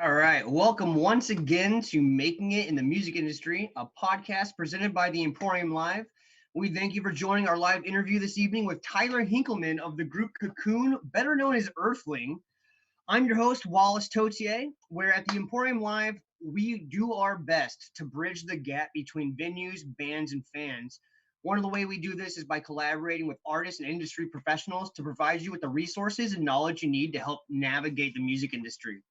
All right. Welcome once again to Making It in the Music Industry, a podcast presented by the Emporium Live. We thank you for joining our live interview this evening with Tyler Hinkleman of the group Cocoon, better known as Earthlyng. I'm your host, Wallace Totier, where at the Emporium Live, we do our best to bridge the gap between venues, bands, and fans. One of the ways we do this is by collaborating with artists and industry professionals to provide you with the resources and knowledge you need to help navigate the music industry.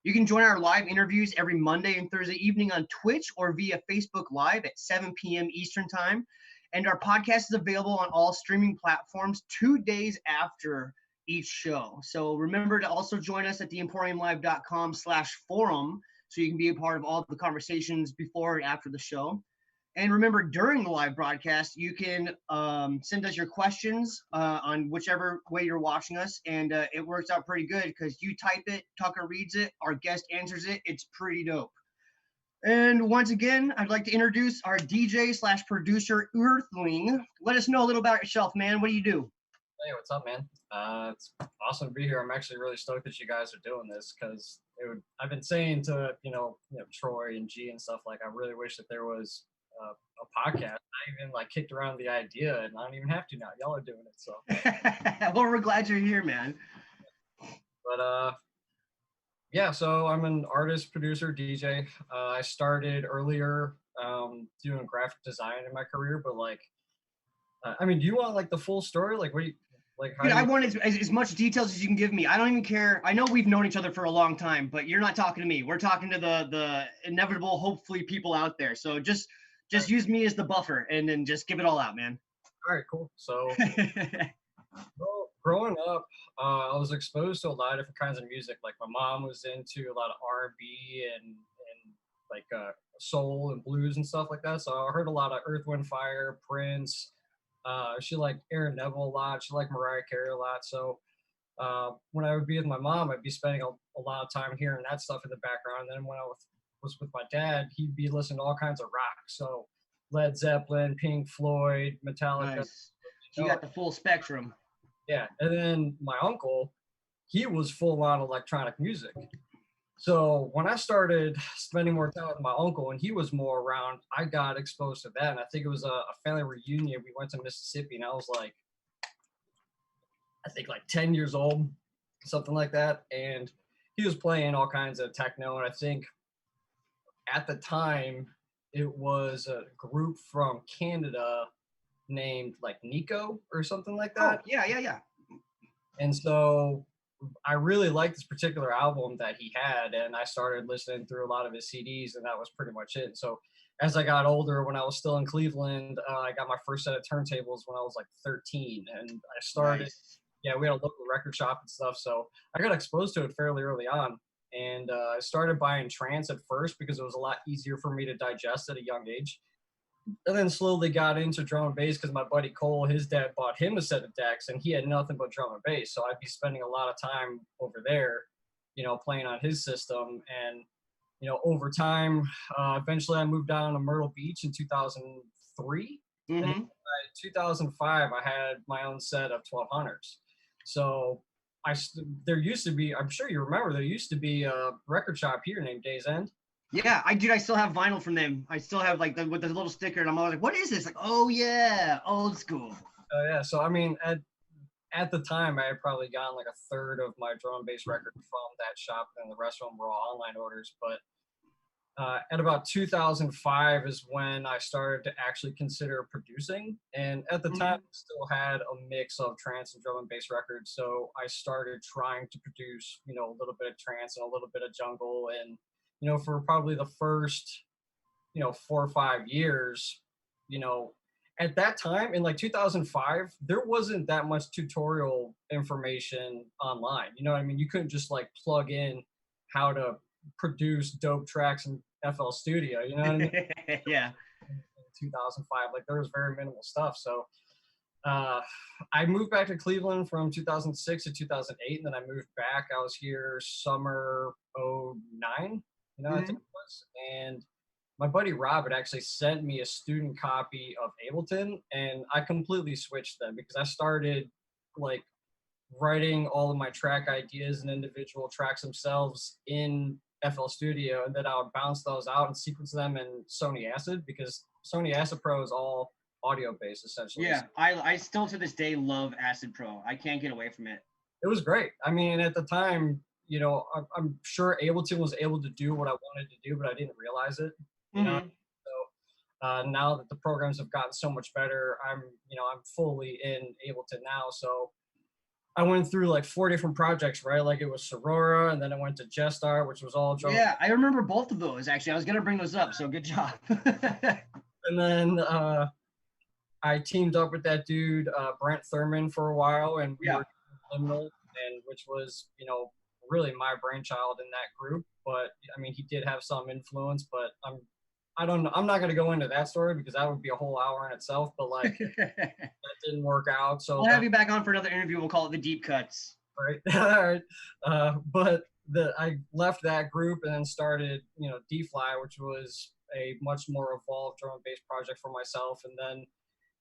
You can join our live interviews every Monday and Thursday evening on Twitch or via Facebook Live at 7 p.m. Eastern Time. And our podcast is available on all streaming platforms 2 days after each show. So remember to also join us at theemporiumlive.com/forum so you can be a part of all the conversations before and after the show. And remember, during the live broadcast, you can send us your questions on whichever way you're watching us. And it works out pretty good because you type it, Tucker reads it, our guest answers it. It's pretty dope. And once again, I'd like to introduce our DJ/producer, Earthlyng. Let us know a little about yourself, man. What do you do? Hey, what's up, man? It's awesome to be here. I'm actually really stoked that you guys are doing this because I've been saying to Troy and G and stuff, like, I really wish that there was a podcast. I even kicked around the idea, and I don't even have to now. Y'all are doing it, so. Well, we're glad you're here, man. But yeah, so I'm an artist, producer, DJ. I started earlier doing graphic design in my career, but do you want the full story? What do you how? Dude, I want as much details as you can give me. I don't even care. I know we've known each other for a long time, but you're not talking to me. We're talking to the inevitable, hopefully, people out there. So just use me as the buffer and then just give it all out, man. All right, cool. So well, growing up, I was exposed to a lot of different kinds of music. Like, my mom was into a lot of R&B and soul and blues and stuff like that. So I heard a lot of Earth, Wind, Fire, Prince. She liked Aaron Neville a lot. She liked Mariah Carey a lot. So when I would be with my mom, I'd be spending a lot of time hearing that stuff in the background. And then when I was with my dad, he'd be listening to all kinds of rock. So Led Zeppelin, Pink Floyd, Metallica. Nice. So you got the full spectrum. Yeah. And then my uncle, he was full on electronic music. So when I started spending more time with my uncle and he was more around, I got exposed to that. And I think it was a family reunion. We went to Mississippi, and I was I think 10 years old, something like that. And he was playing all kinds of techno. And I think at the time it was a group from Canada named Nico or something like that. Oh, yeah. And so I really liked this particular album that he had, and I started listening through a lot of his CDs, and that was pretty much it. So as I got older, when I was still in Cleveland, I got my first set of turntables when I was 13, and I started, Nice. Yeah, we had a local record shop and stuff, so I got exposed to it fairly early on, and I started buying trance at first because it was a lot easier for me to digest at a young age. And then slowly got into drum and bass because my buddy Cole, his dad bought him a set of decks, and he had nothing but drum and bass. So I'd be spending a lot of time over there, playing on his system. And, over time, eventually I moved down to Myrtle Beach in 2003. Mm-hmm. And in 2005, I had my own set of 1200s. So there used to be, I'm sure you remember, there used to be a record shop here named Days End. Yeah, I still have vinyl from them. I still have with the little sticker, and I'm always like, what is this? Oh yeah, old school. Oh yeah. So at the time, I had probably gotten a third of my drum and bass record from that shop, and the rest of them were all online orders. But at about 2005 is when I started to actually consider producing. And at the time, I still had a mix of trance and drum and bass records. So I started trying to produce, a little bit of trance and a little bit of jungle. And, for probably the first, 4 or 5 years, at that time in 2005, there wasn't that much tutorial information online. You know what I mean? You couldn't just plug in how to produce dope tracks in FL Studio. You know what I mean? Yeah. In 2005, there was very minimal stuff. So I moved back to Cleveland from 2006 to 2008, and then I moved back. I was here summer '09. I think it was, and my buddy Rob had actually sent me a student copy of Ableton, and I completely switched them because I started writing all of my track ideas and individual tracks themselves in FL Studio, and then I would bounce those out and sequence them in Sony Acid, because Sony Acid Pro is all audio based essentially. Yeah, I still to this day love Acid Pro. I can't get away from it. It was great. I mean, at the time, you know, I'm sure Ableton was able to do what I wanted to do, but I didn't realize it. You know, so now that the programs have gotten so much better, I'm fully in Ableton now. So I went through like 4 different projects, right? Like it was Sorora, and then I went to Gestar, which was all drum. Yeah, I remember both of those actually. I was gonna bring those up, so good job. And then I teamed up with that dude Brent Thurman for a while, and we were Liminal, and which was really my brainchild in that group. But I mean, he did have some influence, but I don't know. I'm not going to go into that story because that would be a whole hour in itself. But like that didn't work out. So we'll have you back on for another interview. We'll call it the deep cuts. Right. All right. But I left that group and then started D-Fly, which was a much more evolved drum and bass project for myself. And then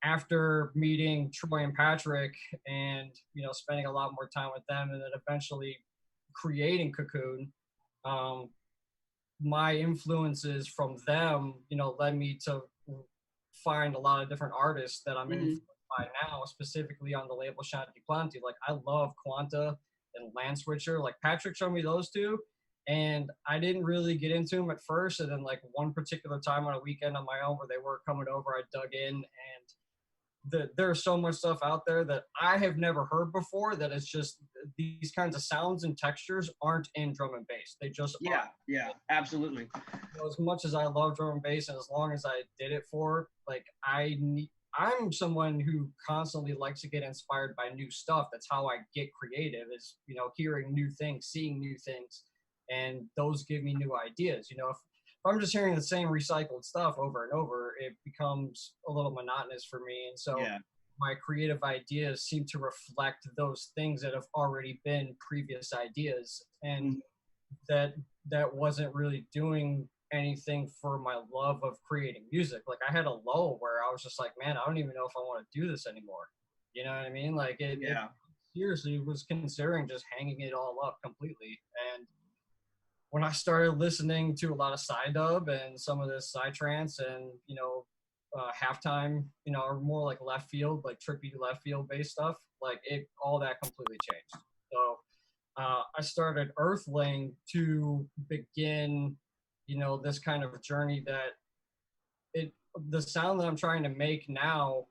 after meeting Troy and Patrick and spending a lot more time with them, and then eventually creating Cocoon, my influences from them led me to find a lot of different artists that I'm influenced by now, specifically on the label Shanti Planti. Like I love Quanta and Land Switcher. Like Patrick showed me those two, and I didn't really get into them at first, and then like one particular time on a weekend on my own where they were coming over, I dug in, and there's so much stuff out there that I have never heard before, that it's just these kinds of sounds and textures aren't in drum and bass. They just aren't. Yeah, absolutely. As much as I love drum and bass, and as long as I did it for, like, I'm someone who constantly likes to get inspired by new stuff. That's how I get creative, is hearing new things, seeing new things, and those give me new ideas. If I'm just hearing the same recycled stuff over and over, it becomes a little monotonous for me. And so my creative ideas seem to reflect those things that have already been previous ideas. And that wasn't really doing anything for my love of creating music. Like I had a lull where I was just like, man, I don't even know if I want to do this anymore. You know what I mean? Like it seriously was considering just hanging it all up completely. And when I started listening to a lot of Psydub and some of this Psytrance and, halftime, or more like left field, like trippy left field based stuff, like all that completely changed. So I started Earthlyng to begin, this kind of journey that the sound that I'm trying to make now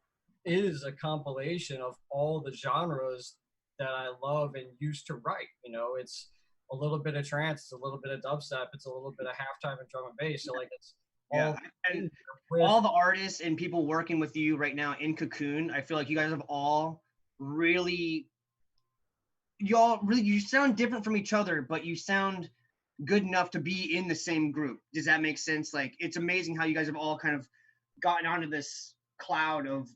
is a compilation of all the genres that I love and used to write. It's a little bit of trance, it's a little bit of dubstep, it's a little bit of halftime and drum and bass. So like it's and all the artists and people working with you right now in Cocoon, I feel like you guys have all you sound different from each other, but you sound good enough to be in the same group. Does that make sense? Like it's amazing how you guys have all kind of gotten onto this cloud of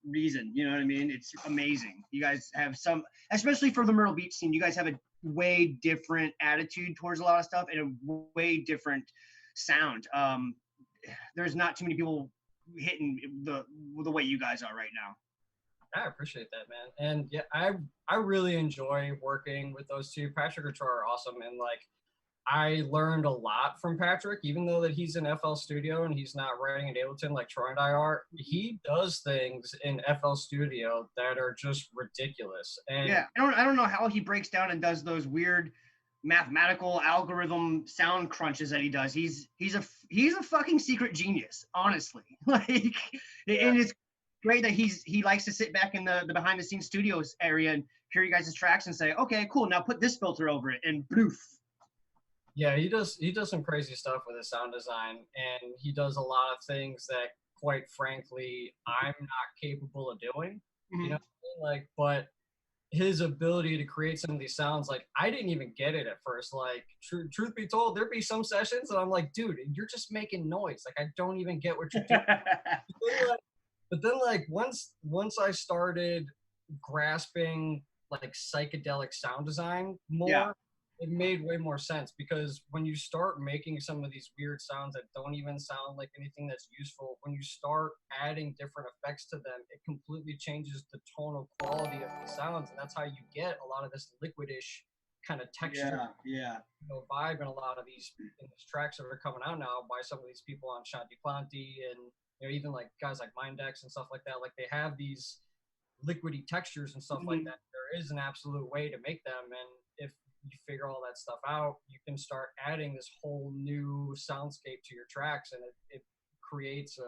reason. You know what I mean? It's amazing. You guys have some, especially for the Myrtle Beach scene, you guys have a way different attitude towards a lot of stuff and a way different sound. There's not too many people hitting the way you guys are right now. I appreciate that, man. And yeah, I really enjoy working with those two. Patrick and Troy are awesome, and like I learned a lot from Patrick, even though that he's in FL Studio and he's not writing in Ableton like Troy and I are. He does things in FL Studio that are just ridiculous. And yeah, I don't know how he breaks down and does those weird mathematical algorithm sound crunches that he does. He's a fucking secret genius, honestly. Like, and it's great that he likes to sit back in the behind the scenes studios area and hear you guys' tracks and say, okay, cool, now put this filter over it, and bloof. Yeah, he does some crazy stuff with his sound design, and he does a lot of things that, quite frankly, I'm not capable of doing. Like, but his ability to create some of these sounds, like I didn't even get it at first. Like truth be told, there'd be some sessions and I'm like, dude, you're just making noise. Like I don't even get what you're doing. But then like once I started grasping like psychedelic sound design more, it made way more sense, because when you start making some of these weird sounds that don't even sound like anything that's useful, when you start adding different effects to them, it completely changes the tonal quality of the sounds, and that's how you get a lot of this liquidish kind of texture, Yeah. vibe in a lot of these tracks that are coming out now by some of these people on Shanti Planti and even like guys like Mindex and stuff like that. Like they have these liquidy textures and stuff like that. There is an absolute way to make them, and if you figure all that stuff out, you can start adding this whole new soundscape to your tracks, and it creates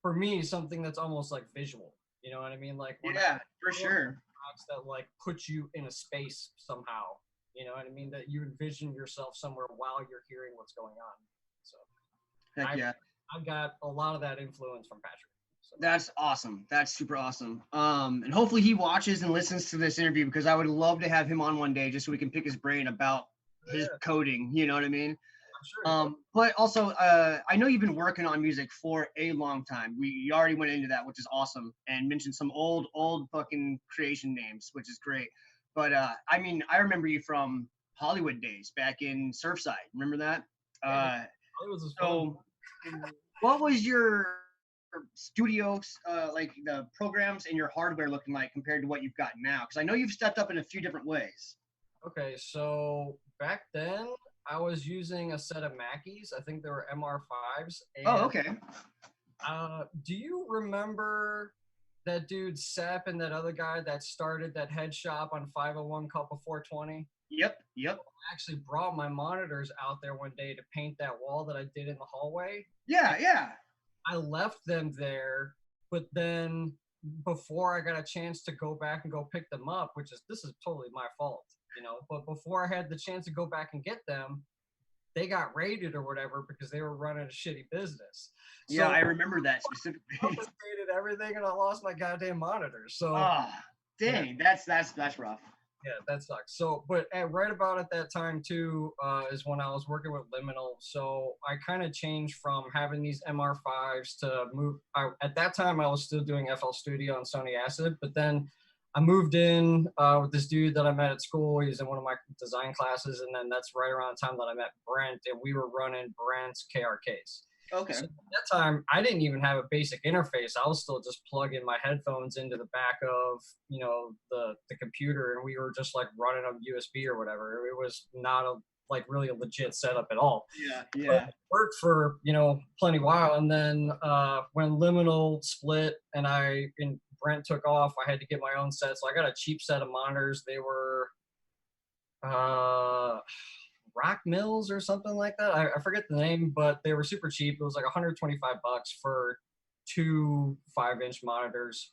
for me something that's almost like visual. You know what I mean? Like for sure. That like put you in a space somehow. You know what I mean? That you envision yourself somewhere while you're hearing what's going on. So, I've got a lot of that influence from Patrick. So. That's awesome. That's super awesome. And hopefully he watches and listens to this interview, because I would love to have him on one day just so we can pick his brain about his coding. You know what I mean? Sure. But also, I know you've been working on music for a long time. We already went into that, which is awesome, and mentioned some old fucking creation names, which is great. But I mean, I remember you from Hollywood days back in Surfside. Remember that? So, what was your studios, like the programs and your hardware looking like compared to what you've got now? Because I know you've stepped up in a few different ways. Okay, so back then I was using a set of Mackeys. I think they were MR5s. Okay. Do you remember that dude Sepp and that other guy that started that head shop on 501 Cup of 420? Yep. I actually brought my monitors out there one day to paint that wall that I did in the hallway. Yeah. I left them there, but then before I got a chance to go back and go pick them up, this is totally my fault, but before I had the chance to go back and get them, they got raided or whatever because they were running a shitty business. Yeah, so I remember that specifically. I confiscated everything and I lost my goddamn monitors. So dang, that's rough. Yeah, that sucks. So, but right about at that time too is when I was working with Liminal. So I kind of changed from having these MR5s to move. At that time, I was still doing FL Studio on Sony Acid, but then I moved in with this dude that I met at school. He's in one of my design classes, and then that's right around the time that I met Brent, and we were running Brent's KRKs. Okay. So at that time, I didn't even have a basic interface. I was still just plugging my headphones into the back of, the computer, and we were just like running on USB or whatever. It was not really a legit setup at all. Yeah. But it worked for, plenty while. And then when Liminal split and Brent took off, I had to get my own set. So I got a cheap set of monitors. They were Rock Mills or something like that. I forget the name, but they were super cheap. It was like $125 for 2 5-inch monitors.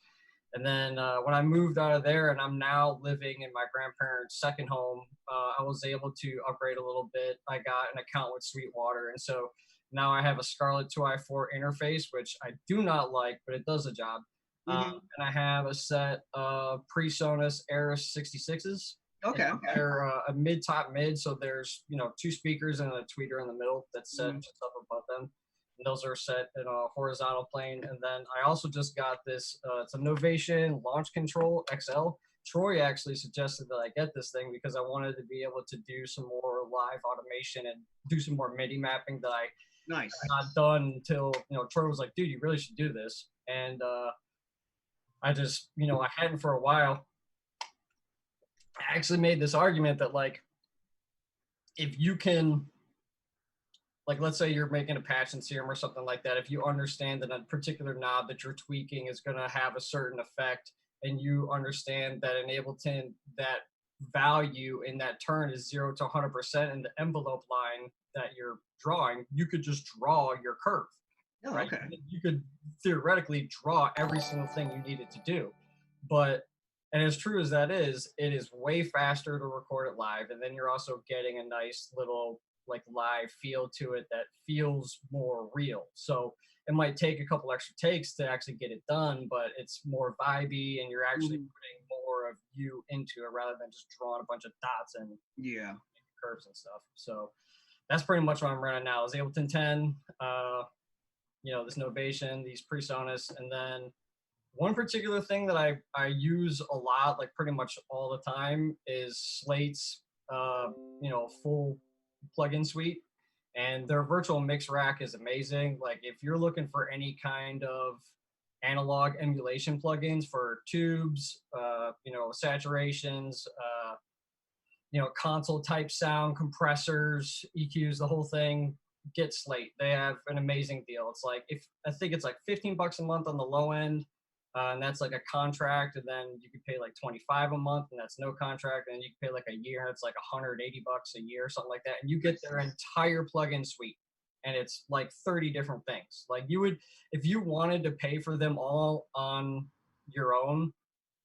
And then when I moved out of there and I'm now living in my grandparents' second home, I was able to upgrade a little bit. I got an account with Sweetwater. And so now I have a Scarlett 2i4 interface, which I do not like, but it does the job. And I have a set of PreSonus Aris 66s. Okay. They're a mid-top mid, so there's 2 speakers and a tweeter in the middle that's set just up above them. And those are set in a horizontal plane. And then I also just got this. It's a Novation Launch Control XL. Troy actually suggested that I get this thing because I wanted to be able to do some more live automation and do some more MIDI mapping that I had not done until Troy was like, "Dude, you really should do this." And I just I hadn't for a while. I actually made this argument that if you can, let's say you're making a patch in Serum or something like that, if you understand that a particular knob that you're tweaking is going to have a certain effect, and you understand that in Ableton that value in that turn is 0 to 100% in the envelope line that you're drawing, you could just draw your curve. Right? Okay. You could theoretically draw every single thing you needed to do, and as true as that is, it is way faster to record it live. And then you're also getting a nice little live feel to it that feels more real. So it might take a couple extra takes to actually get it done, but it's more vibey and you're actually putting more of you into it rather than just drawing a bunch of dots and curves and stuff. So that's pretty much what I'm running now is Ableton 10, this Novation, these PreSonus, and then one particular thing that I use a lot, pretty much all the time, is Slate's, full plugin suite. And their virtual mix rack is amazing. If you're looking for any kind of analog emulation plugins for tubes, saturations, console type sound, compressors, EQs, the whole thing, get Slate. They have an amazing deal. It's like, I think it's like $15 a month on the low end, and that's like a contract, and then you can pay like $25 a month, and that's no contract, and then you can pay like a year, and it's like $180 a year, something like that, and you get their entire plugin suite, and it's like 30 different things. Like you would, if you wanted to pay for them all on your own,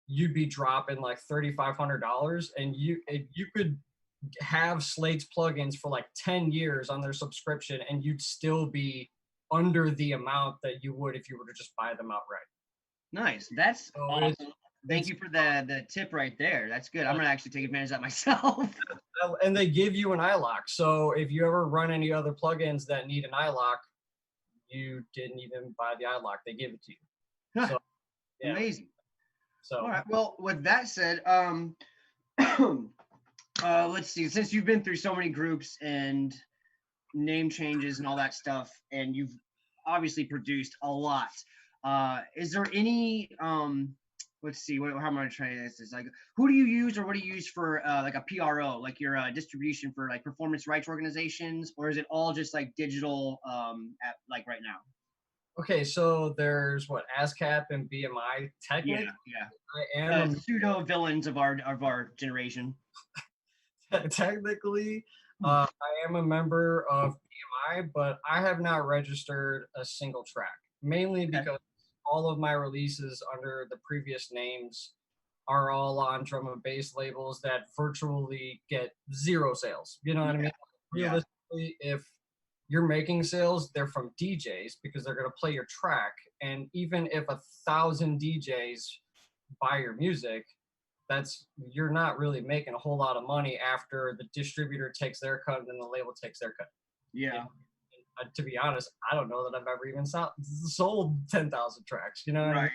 you'd be dropping like $3,500, and you could have Slate's plugins for like 10 years on their subscription, and you'd still be under the amount that you would if you were to just buy them outright. Nice. That's awesome. Thank you for the tip right there. That's good. I'm gonna actually take advantage of that myself. And they give you an iLock, so if you ever run any other plugins that need an iLock, you didn't even buy the iLock; they give it to you. So, yeah. Amazing. So, all right. Well, with that said, let's see. Since you've been through so many groups and name changes and all that stuff, and you've obviously produced a lot, is there any let's see, how am I trying to this? Like, who do you use, or what do you use for like a PRO, like your distribution for like performance rights organizations, or is it all just like digital at like right now? Okay, so there's what, ASCAP and BMI technically. Yeah. I am pseudo villains of our generation. Technically, I am a member of BMI, but I have not registered a single track, mainly because all of my releases under the previous names are all on drum and bass labels that virtually get zero sales. You know what I mean? Realistically, if you're making sales, they're from DJs because they're going to play your track. And even if 1,000 DJs buy your music, you're not really making a whole lot of money after the distributor takes their cut and then the label takes their cut. Yeah. And to be honest, I don't know that I've ever even sold 10,000 tracks. You know what I mean?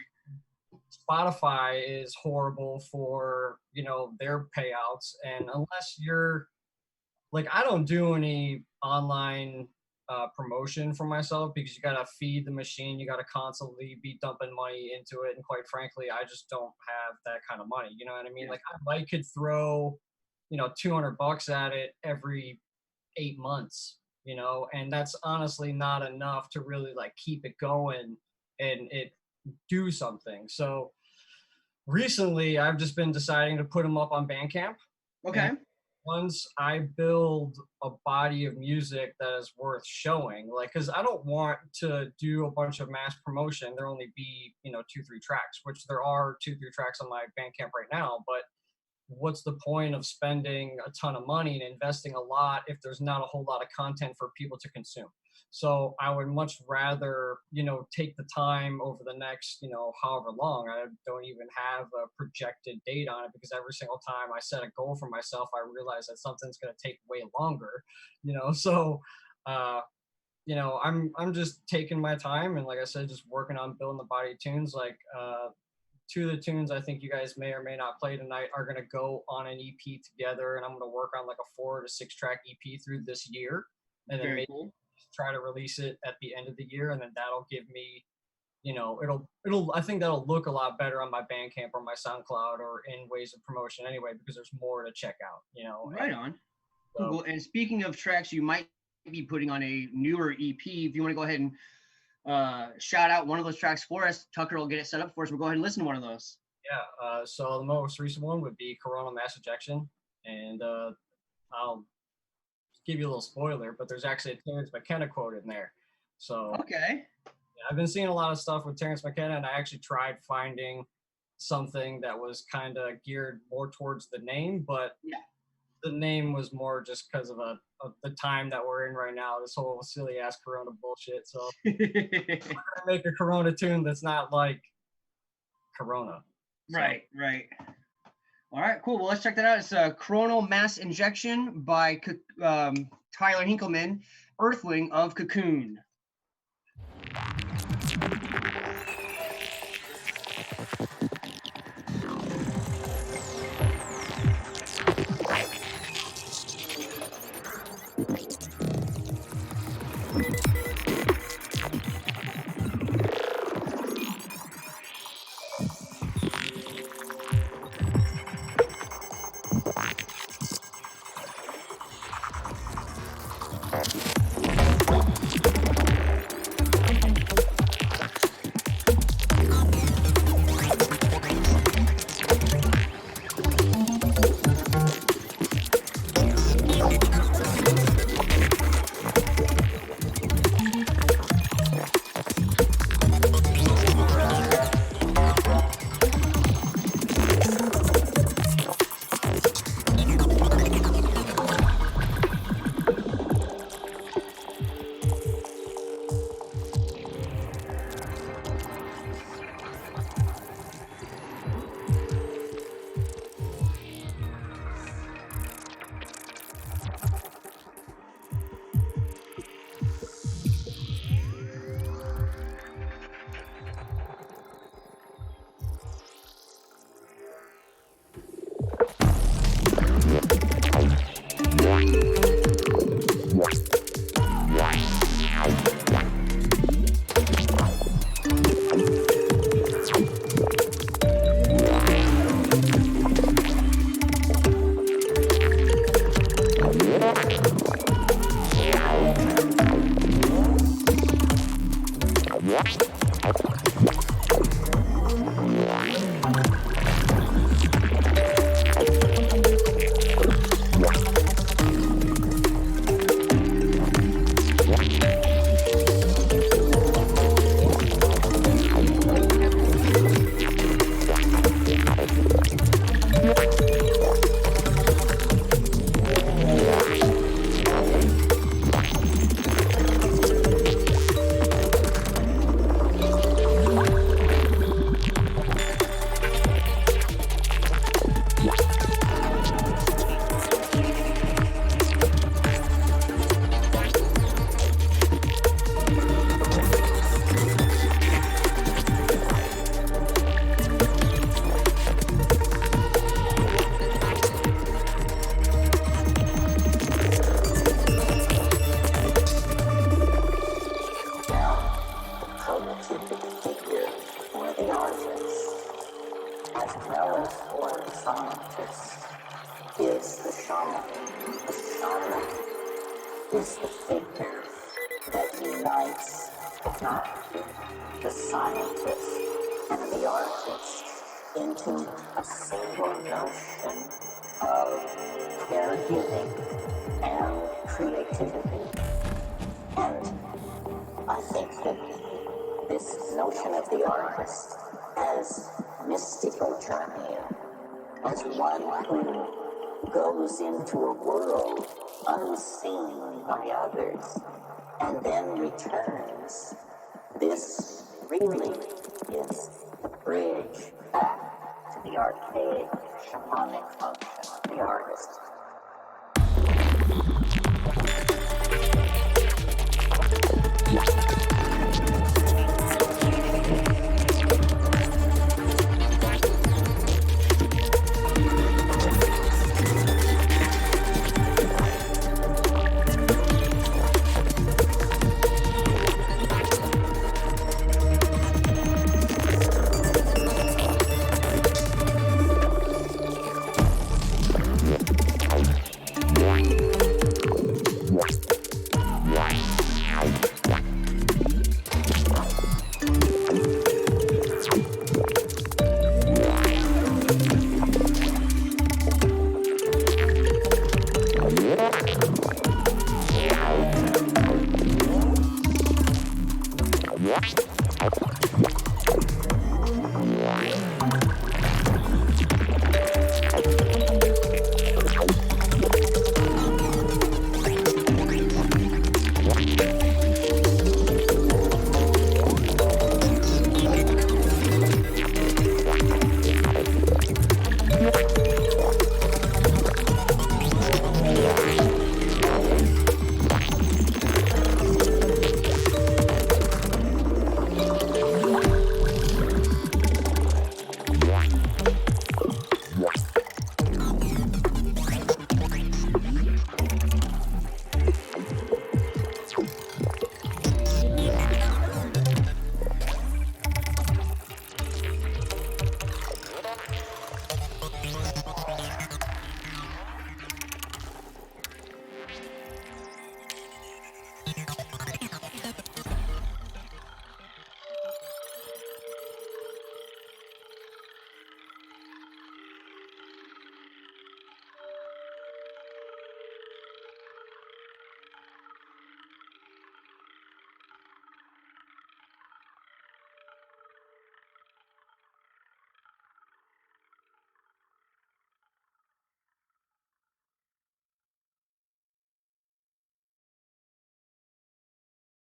Spotify is horrible for, their payouts. And unless you're like, I don't do any online promotion for myself because you got to feed the machine. You got to constantly be dumping money into it. And quite frankly, I just don't have that kind of money. You know what I mean? Yeah. Like I could throw, $200 at it every 8 months, and that's honestly not enough to really like keep it going and it do something. So recently I've just been deciding to put them up on Bandcamp. Okay. Once I build a body of music that is worth showing, like, because I don't want to do a bunch of mass promotion. There only be, 2-3 tracks, which there are 2-3 tracks on my Bandcamp right now. But what's the point of spending a ton of money and investing a lot if there's not a whole lot of content for people to consume? So I would much rather, take the time over the next, however long. I don't even have a projected date on it because every single time I set a goal for myself, I realize that something's going to take way longer, So, I'm just taking my time and, like I said, just working on building the body of tunes. Like 2 of the tunes I think you guys may or may not play tonight are going to go on an EP together, and I'm going to work on like a 4 to 6 track EP through this year, and then maybe try to release it at the end of the year, and then that'll give me, it'll I think that'll look a lot better on my Bandcamp or my SoundCloud or in ways of promotion anyway, because there's more to check out, Right on. So, cool. And speaking of tracks you might be putting on a newer EP, if you want to go ahead and shout out one of those tracks for us, Tucker will get it set up for us. We'll go ahead and listen to one of those. Yeah. So the most recent one would be Coronal Mass Ejection, and I'll give you a little spoiler, but there's actually a Terrence McKenna quote in there. So okay. Yeah, I've been seeing a lot of stuff with Terrence McKenna, and I actually tried finding something that was kind of geared more towards the name, but the name was more just because of the time that we're in right now, this whole silly ass Corona bullshit. So I'm gonna make a Corona tune that's not like Corona. So. Right. All right, cool. Well, let's check that out. It's Coronal Mass Injection by Tyler Hinkleman, Earthlyng of Cocoon. Into a world unseen by others and then returns. This really is the bridge back to the archaic shamanic function of the artist.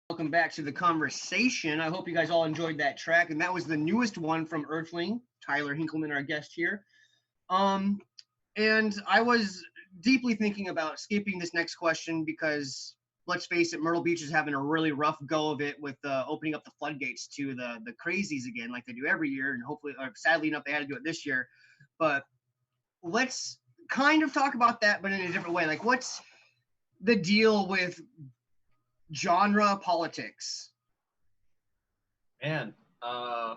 Welcome back to the conversation. I hope you guys all enjoyed that track, and that was the newest one from Earthlyng, Tyler Hinkleman, our guest here. And I was deeply thinking about skipping this next question because, let's face it, Myrtle Beach is having a really rough go of it with opening up the floodgates to the crazies again, like they do every year, and hopefully, or sadly enough, they had to do it this year. But let's kind of talk about that, but in a different way. Like, what's the deal with genre politics? Man, I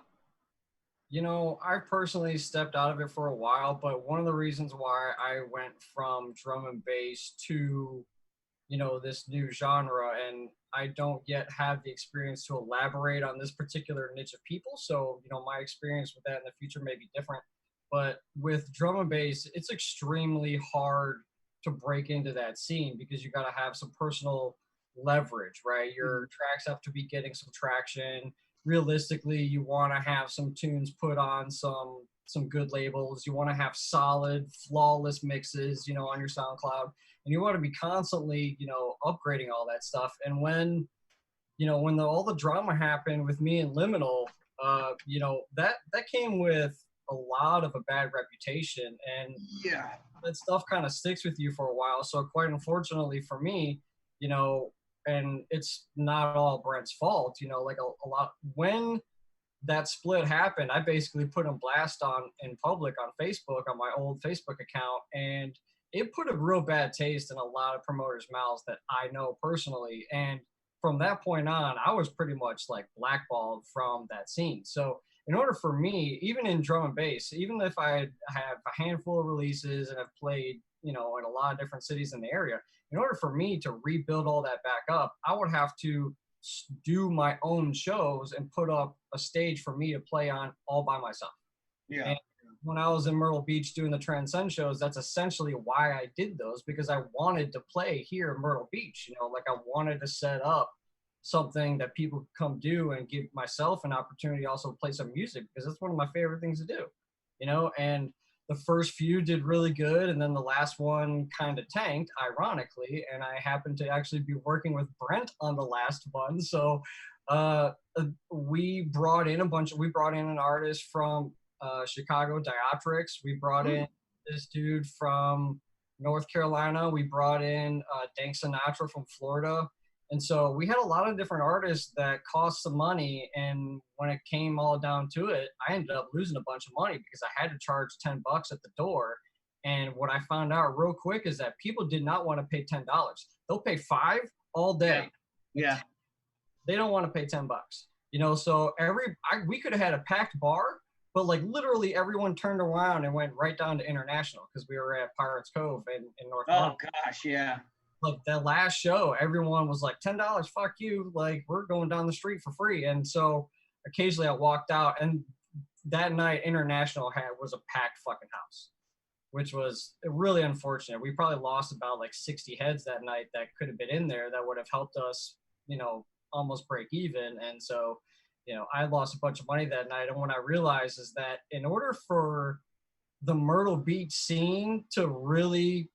personally stepped out of it for a while, but one of the reasons why I went from drum and bass to, this new genre, and I don't yet have the experience to elaborate on this particular niche of people. So, my experience with that in the future may be different. But with drum and bass, it's extremely hard to break into that scene because you got to have some personal leverage, right? Your tracks have to be getting some traction. Realistically, you want to have some tunes put on some good labels. You want to have solid, flawless mixes, on your SoundCloud, and you want to be constantly, upgrading all that stuff. And when all the drama happened with me and Liminal, that came with a lot of a bad reputation, and Yeah. that stuff kind of sticks with you for a while. So quite unfortunately for me, and it's not all Brent's fault, like a lot when that split happened, I basically put him blast on in public on Facebook, on my old Facebook account, and it put a real bad taste in a lot of promoters' mouths that I know personally. And from that point on, I was pretty much like blackballed from that scene. So in order for me, even in drum and bass, even if I have a handful of releases and have played, in a lot of different cities in the area, in order for me to rebuild all that back up, I would have to do my own shows and put up a stage for me to play on all by myself. Yeah. And when I was in Myrtle Beach doing the Transcend shows, that's essentially why I did those, because I wanted to play here in Myrtle Beach. Like I wanted to set up something that people could come do and give myself an opportunity to also play some music, because that's one of my favorite things to do, and the first few did really good, and then the last one kind of tanked, ironically, and I happened to actually be working with Brent on the last one. So we brought in an artist from Chicago, Diotrix. We brought in this dude from North Carolina. We brought in Dank Sinatra from Florida. And so we had a lot of different artists that cost some money. And when it came all down to it, I ended up losing a bunch of money because I had to charge $10 at the door. And what I found out real quick is that people did not want to pay $10. They'll pay $5 all day. Yeah. They don't want to pay $10. So we could have had a packed bar, but like literally everyone turned around and went right down to International because we were at Pirates Cove in North Carolina. Oh gosh, yeah. Like that last show, everyone was like, $10, fuck you. Like, we're going down the street for free. And so occasionally I walked out, and that night International was a packed fucking house, which was really unfortunate. We probably lost about like 60 heads that night that could have been in there that would have helped us, almost break even. And so, I lost a bunch of money that night. And what I realized is that in order for the Myrtle Beach scene to really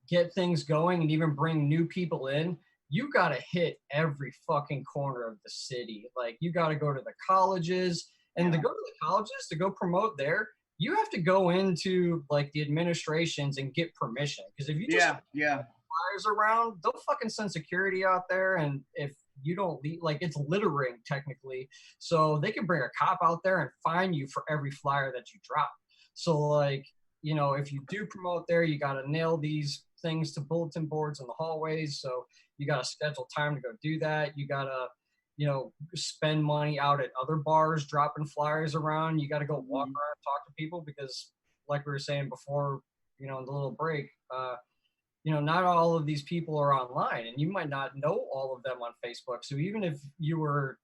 get things going and even bring new people in, you got to hit every fucking corner of the city. Like, you got to go to the colleges, and to go to the colleges to go promote there, you have to go into like the administrations and get permission. Because if you just flyers around, they'll fucking send security out there, and if you don't leave, like, it's littering technically, so they can bring a cop out there and fine you for every flyer that you drop. So like, if you do promote there, you got to nail these things to bulletin boards in the hallways. So you got to schedule time to go do that. You got to, spend money out at other bars, dropping flyers around. You got to go walk around, talk to people, because like we were saying before, in the little break, not all of these people are online, and you might not know all of them on Facebook. So even if you were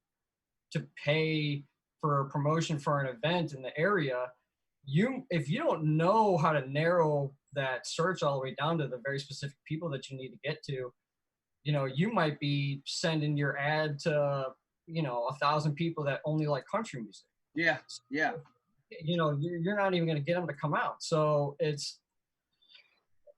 to pay for a promotion for an event in the area, if you don't know how to narrow that search all the way down to the very specific people that you need to get to, you might be sending your ad to 1,000 people that only like country music. You're not even going to get them to come out. So it's,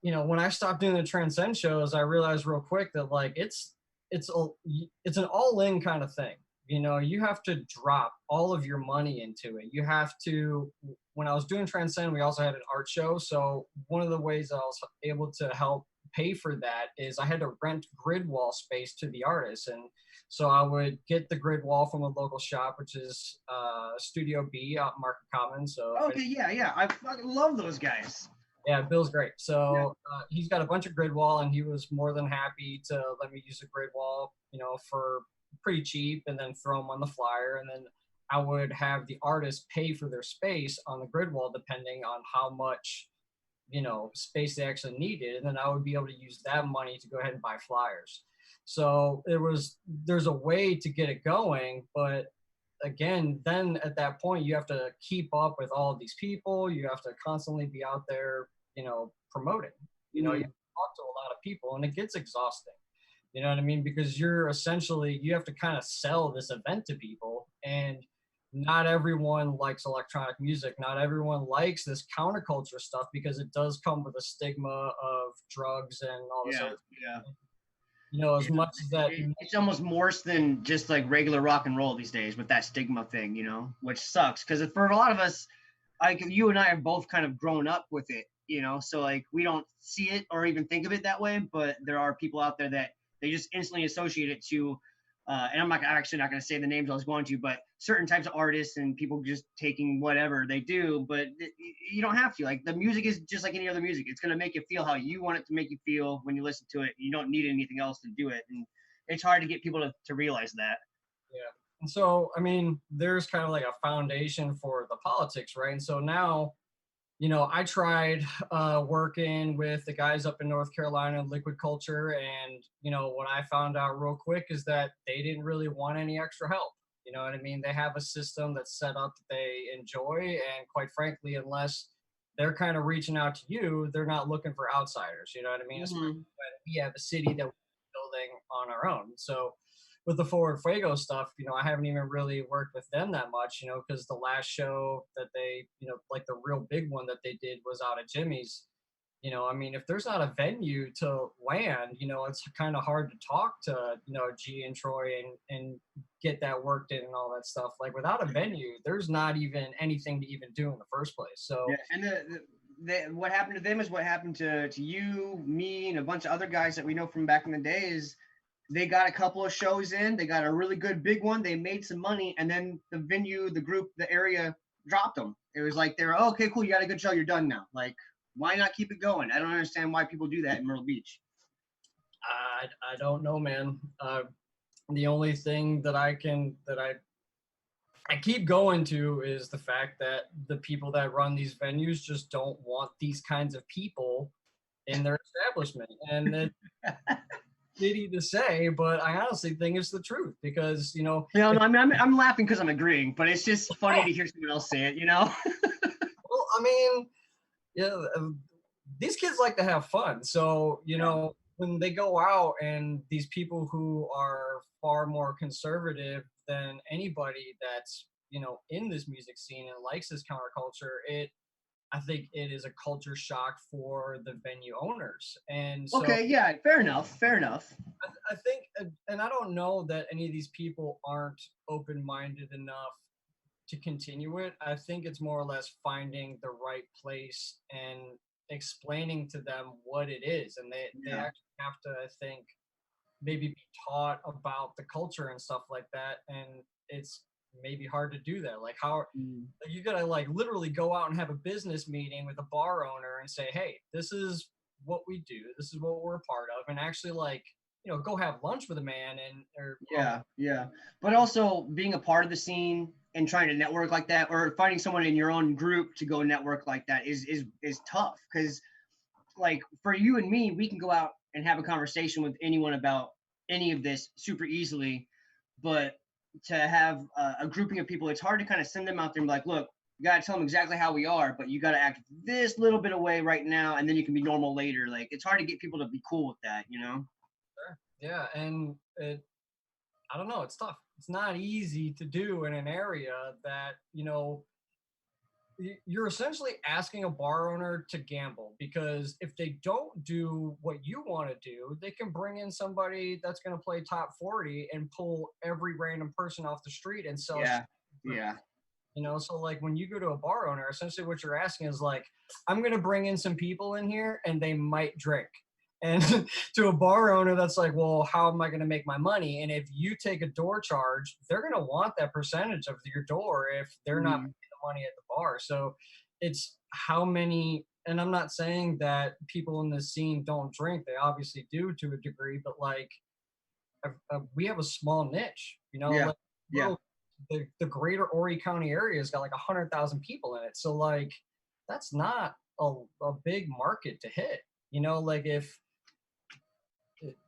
when I stopped doing the Transcend shows, I realized real quick that like it's an all-in kind of thing. You have to drop all of your money into it. You have to, when I was doing Transcend, we also had an art show. So one of the ways I was able to help pay for that is I had to rent grid wall space to the artists. And so I would get the grid wall from a local shop, which is Studio B out in Market Commons. So I fucking love those guys. Yeah, Bill's great. So he's got a bunch of grid wall, and he was more than happy to let me use a grid wall, for pretty cheap, and then throw them on the flyer. And then I would have the artist pay for their space on the grid wall, depending on how much, space they actually needed. And then I would be able to use that money to go ahead and buy flyers. So there's a way to get it going, but again, then at that point, you have to keep up with all of these people. You have to constantly be out there, promoting. You have to talk to a lot of people, and it gets exhausting. You know what I mean? Because you have to kind of sell this event to people, and not everyone likes electronic music. Not everyone likes this counterculture stuff because it does come with a stigma of drugs and all this other Yeah. as much as that. It's almost worse than just like regular rock and roll these days with that stigma thing, which sucks. Because for a lot of us, like you and I have both kind of grown up with it, so like we don't see it or even think of it that way. But there are people out there that they just instantly associate it to, and I'm actually not going to say the names I was going to, but certain types of artists and people just taking whatever they do. But you don't have to. Like the music is just like any other music. It's going to make you feel how you want it to make you feel when you listen to it. You don't need anything else to do it. And it's hard to get people to realize that. Yeah. And so, I mean, there's kind of like a foundation for the politics, right? And so now, I tried working with the guys up in North Carolina, Liquid Culture, and, what I found out real quick is that they didn't really want any extra help. You know what I mean? They have a system that's set up that they enjoy, and quite frankly, unless they're kind of reaching out to you, they're not looking for outsiders. You know what I mean? Especially when we have a city that we're building on our own. So with the Forward Fuego stuff, I haven't even really worked with them that much, because the last show that they, like the real big one that they did was out at Jimmy's. I mean, if there's not a venue to land, it's kind of hard to talk to, G and Troy and get that worked in and all that stuff. Like without a venue, there's not even anything to even do in the first place. So yeah, and what happened to them is what happened to you, me, and a bunch of other guys that we know from back in the day is they got a couple of shows in, they got a really good big one, they made some money, and then the venue, the group, the area dropped them. It was like they were, oh, okay, cool, you got a good show, you're done now. Like, why not keep it going? I don't understand why people do that in Myrtle Beach. I don't know, man. The only thing that I keep going to is the fact that the people that run these venues just don't want these kinds of people in their establishment. And it's shitty to say, but I honestly think it's the truth because, No, I'm laughing because I'm agreeing, but it's just funny to hear someone else say it, Well, I mean, yeah, these kids like to have fun. So, when they go out and these people who are far more conservative than anybody that's, in this music scene and likes this counterculture, I think it is a culture shock for the venue owners. And so, okay, yeah, fair enough. I think, and I don't know that any of these people aren't open-minded enough to continue it. I think it's more or less finding the right place and explaining to them what it is. And they actually have to, I think, maybe be taught about the culture and stuff like that. And it's maybe hard to do that. Like how you gotta like literally go out and have a business meeting with a bar owner and say, hey, this is what we do. This is what we're a part of. And actually like, go have lunch with a man yeah. But also being a part of the scene and trying to network like that, or finding someone in your own group to go network like that is tough. Because like for you and me, we can go out and have a conversation with anyone about any of this super easily, but to have a grouping of people, it's hard to kind of send them out there and be like, look, you got to tell them exactly how we are, but you got to act this little bit away right now, and then you can be normal later. Like, it's hard to get people to be cool with that, Sure. Yeah, and I don't know, it's tough. It's not easy to do in an area that, you're essentially asking a bar owner to gamble, because if they don't do what you want to do, they can bring in somebody that's going to play top 40 and pull every random person off the street and sell. Yeah. So like when you go to a bar owner, essentially what you're asking is like, I'm going to bring in some people in here and they might drink. And to a bar owner, that's like, well, how am I going to make my money? And if you take a door charge, they're going to want that percentage of your door if they're not making the money at the bar. So it's how many and I'm not saying that people in this scene don't drink. They obviously do to a degree, but like we have a small niche, you know. Yeah. Like, Yeah. the greater Horry County area has got like 100,000 people in it, so like that's not a big market to hit, you know. Like if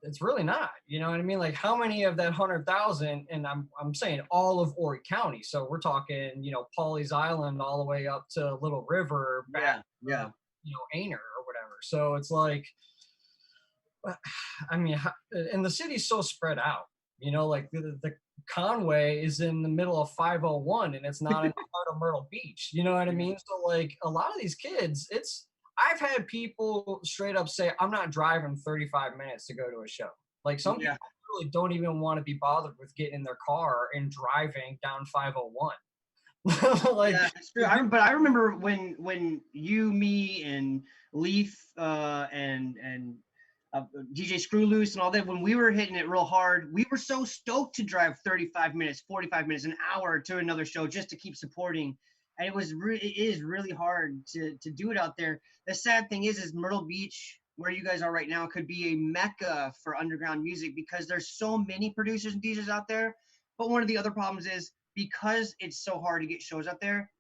it's really not, you know what I mean? Like how many of that 100,000, and I'm saying all of Horry County, so we're talking, you know, Pawleys Island all the way up to Little River, back, Yeah. you know, Aner or whatever. So it's like, I mean, and the city's so spread out, you know, like the Conway is in the middle of 501 and it's not in the heart of Myrtle Beach, you know what I mean? So like a lot of these kids, I've had people straight up say, I'm not driving 35 minutes to go to a show. Like some people really don't even want to be bothered with getting in their car and driving down 501. Like, yeah, it's true. But I remember when you, me, and Leaf, and DJ Screw Loose and all that, when we were hitting it real hard, we were so stoked to drive 35 minutes, 45 minutes, an hour to another show just to keep supporting. And it is really hard to do it out there. The sad thing is Myrtle Beach, where you guys are right now, could be a mecca for underground music because there's so many producers and DJs out there. But one of the other problems is because it's so hard to get shows out there,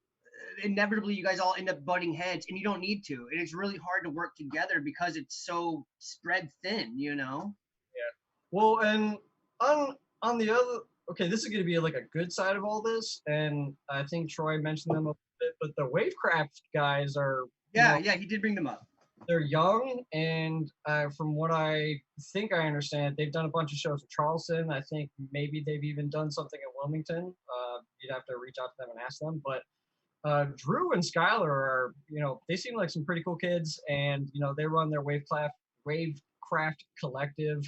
inevitably you guys all end up butting heads, and you don't need to. And it's really hard to work together because it's so spread thin, you know? yeah. Well, and on the other, okay, this is going to be like a good side of all this, and I think Troy mentioned them a bit, but the Wavecraft guys are, Yeah, he did bring them up. they're young, and from what I think I understand, they've done a bunch of shows in Charleston. I think maybe they've even done something in Wilmington. You'd have to reach out to them and ask them, but Drew and Skylar are, you know, they seem like some pretty cool kids, and you know, they run their Wavecraft Collective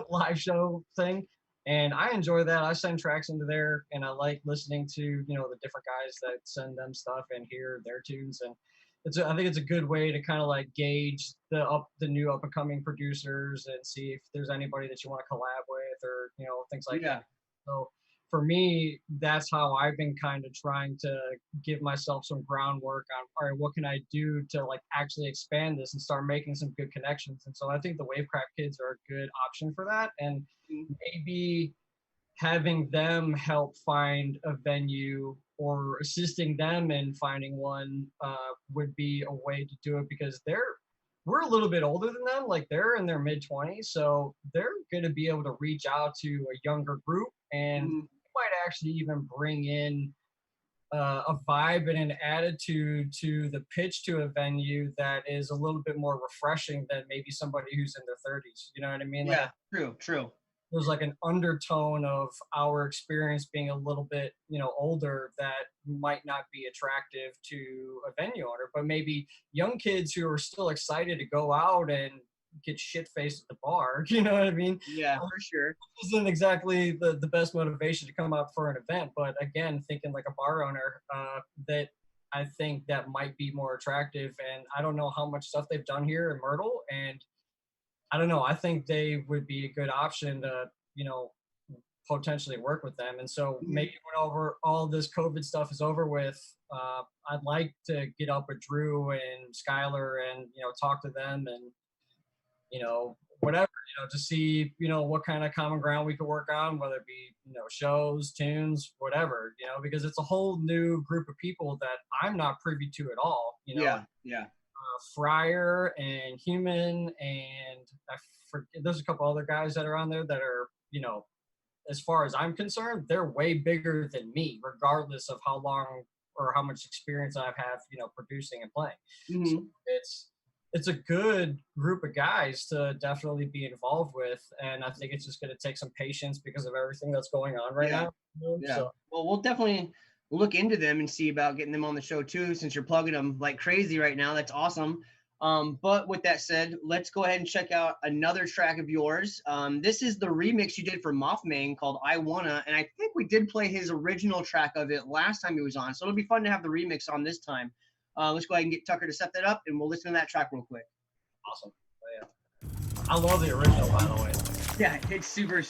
live show thing, and I enjoy that. I send tracks into there, and I like listening to, you know, the different guys that send them stuff and hear their tunes, and I think it's a good way to kind of like gauge the new up and coming producers and see if there's anybody that you want to collab with, or you know, things like that. So for me, that's how I've been kind of trying to give myself some groundwork on, all right, what can I do to like actually expand this and start making some good connections. And so I think the Wavecraft kids are a good option for that. And maybe having them help find a venue or assisting them in finding one would be a way to do it, because we're a little bit older than them. Like they're in their mid-20s, so they're going to be able to reach out to a younger group, and might actually even bring in a vibe and an attitude to the pitch to a venue that is a little bit more refreshing than maybe somebody who's in their 30s. You know what I mean? Yeah, like, true. There's like an undertone of our experience being a little bit, you know, older that might not be attractive to a venue owner, but maybe young kids who are still excited to go out and get shit faced at the bar. You know what I mean? Yeah, for sure. Isn't exactly the best motivation to come out for an event, but again, thinking like a bar owner, that I think that might be more attractive. And I don't know how much stuff they've done here in Myrtle, and I don't know, I think they would be a good option to, you know, potentially work with them. And so maybe when all this COVID stuff is over with, I'd like to get up with Drew and Skylar and, you know, talk to them and, you know, whatever, you know, to see, you know, what kind of common ground we could work on, whether it be, you know, shows, tunes, whatever, you know, because it's a whole new group of people that I'm not privy to at all, you know. Yeah. Fryer and Human, and I forget, there's a couple other guys that are on there that are, you know, as far as I'm concerned, they're way bigger than me, regardless of how long or how much experience I have, you know, producing and playing. So it's a good group of guys to definitely be involved with, and I think it's just going to take some patience because of everything that's going on right now. Yeah. So, well, we'll definitely look into them and see about getting them on the show too, since you're plugging them like crazy right now. That's awesome. But with that said, let's go ahead and check out another track of yours. This is the remix you did for Mothman called I Wanna, and I think we did play his original track of it last time he was on, so it'll be fun to have the remix on this time. Let's go ahead and get Tucker to set that up, and we'll listen to that track real quick. Awesome. Oh, yeah. I love the original, by the way. Yeah, it's super.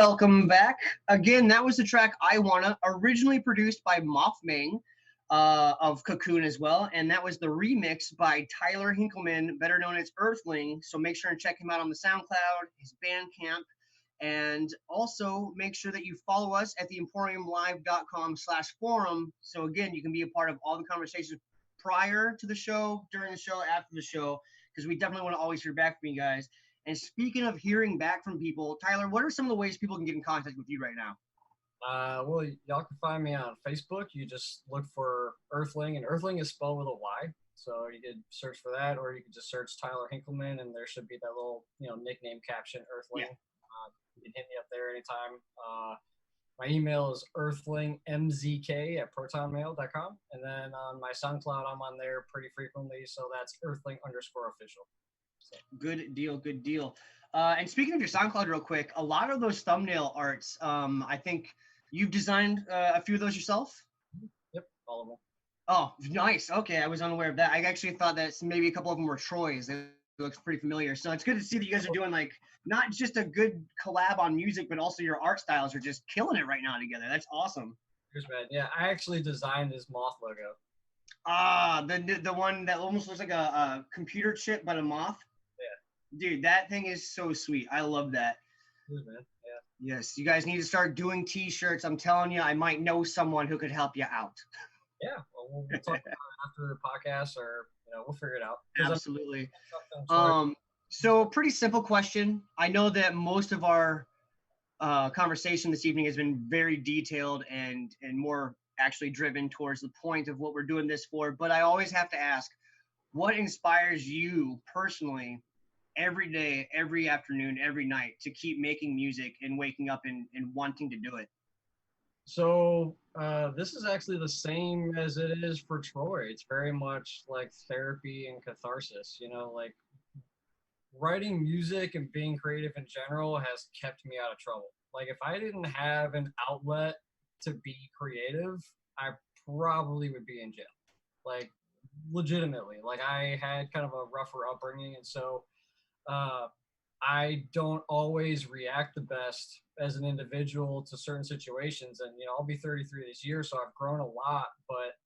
Welcome back. Again, that was the track I Wanna, originally produced by Mothmang of Cocoon as well. And that was the remix by Tyler Hinkelman, better known as Earthlyng. So make sure and check him out on the SoundCloud, his Bandcamp. And also make sure that you follow us at theemporiumlive.com/forum. So again, you can be a part of all the conversations prior to the show, during the show, after the show, because we definitely want to always hear back from you guys. And speaking of hearing back from people, Tyler, what are some of the ways people can get in contact with you right now? Well, y'all can find me on Facebook. You just look for Earthlyng, and Earthlyng is spelled with a Y. So you could search for that, or you could just search Tyler Hinkelman, and there should be that little, nickname caption, Earthlyng. Yeah. You can hit me up there anytime. My email is earthlingmzk@protonmail.com. And then on my SoundCloud, I'm on there pretty frequently. So that's Earthlyng_official. So. Good deal. Good deal. And speaking of your SoundCloud real quick, a lot of those thumbnail arts, I think you've designed a few of those yourself? Yep, all of them. Oh, nice. Okay, I was unaware of that. I actually thought that maybe a couple of them were Troy's. It looks pretty familiar. So it's good to see that you guys are doing like not just a good collab on music, but also your art styles are just killing it right now together. That's awesome. Cheers, man. Yeah, I actually designed this moth logo. The one that almost looks like a computer chip, but a moth. Yeah. Dude, that thing is so sweet. I love that. Cheers, man. Yeah. Yes, you guys need to start doing T-shirts. I'm telling you, I might know someone who could help you out. Yeah, well, we'll talk about it after the podcast, or we'll figure it out. Absolutely. So pretty simple question. I know that most of our conversation this evening has been very detailed and more actually driven towards the point of what we're doing this for. But I always have to ask, what inspires you personally every day, every afternoon, every night to keep making music and waking up and wanting to do it? So this is actually the same as it is for Troy. It's very much like therapy and catharsis. Like writing music and being creative in general has kept me out of trouble. Like if I didn't have an outlet to be creative, I probably would be in jail. Like legitimately. Like I had kind of a rougher upbringing, and so I don't always react the best as an individual to certain situations. And, I'll be 33 this year, so I've grown a lot, but